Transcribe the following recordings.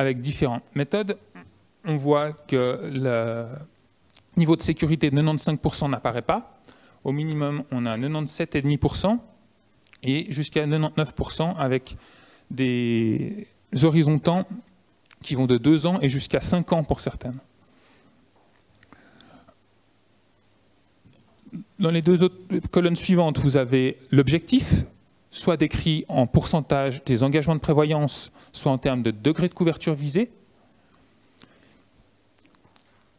avec différentes méthodes. On voit que le niveau de sécurité de 95% n'apparaît pas. Au minimum, on a 97,5% et jusqu'à 99% avec des horizons de temps qui vont de 2 ans et jusqu'à 5 ans pour certaines. Dans les deux autres colonnes suivantes, vous avez l'objectif, soit décrit en pourcentage des engagements de prévoyance, soit en termes de degré de couverture visé.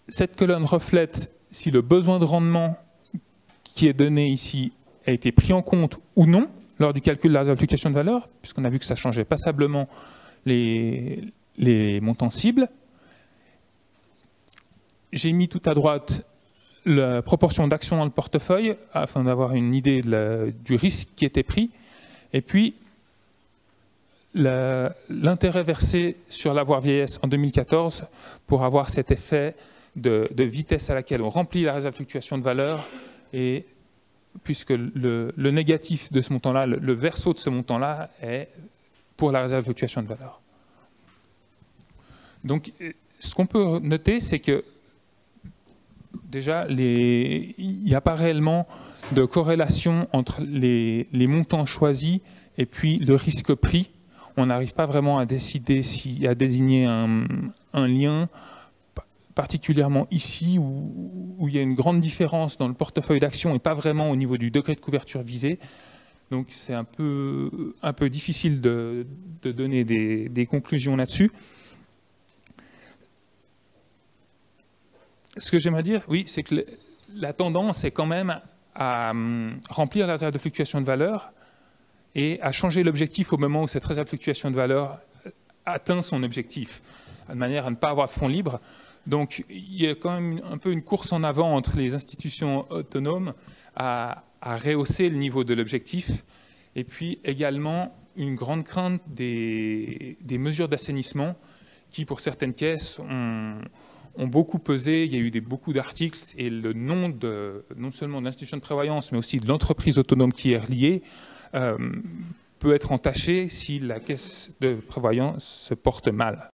Cette colonne reflète si le besoin de rendement qui est donné ici a été pris en compte ou non lors du calcul de la réserve de fluctuation de valeur, puisqu'on a vu que ça changeait passablement les montants cibles. J'ai mis tout à droite la proportion d'actions dans le portefeuille afin d'avoir une idée du risque qui était pris. Et puis, l'intérêt versé sur l'avoir vieillesse en 2014 pour avoir cet effet de vitesse à laquelle on remplit la réserve de fluctuation de valeur, et puisque le négatif de ce montant-là, le verso de ce montant-là est pour la réserve de fluctuation de valeur. Donc, ce qu'on peut noter, c'est que déjà, il n'y a pas réellement de corrélation entre les montants choisis et puis le risque pris. On n'arrive pas vraiment à désigner un lien, particulièrement ici où il y a une grande différence dans le portefeuille d'actions et pas vraiment au niveau du degré de couverture visé. Donc c'est un peu difficile de donner des conclusions là-dessus. Ce que j'aimerais dire, oui, c'est que la tendance est quand même à remplir la réserve de fluctuation de valeur et à changer l'objectif au moment où cette réserve de fluctuation de valeur atteint son objectif, de manière à ne pas avoir de fonds libres. Donc il y a quand même un peu une course en avant entre les institutions autonomes à rehausser le niveau de l'objectif, et puis également une grande crainte des mesures d'assainissement qui, pour certaines caisses, ont beaucoup pesé. Il y a eu beaucoup d'articles, et le nom non seulement de l'institution de prévoyance, mais aussi de l'entreprise autonome qui est reliée, peut être entaché si la caisse de prévoyance se porte mal.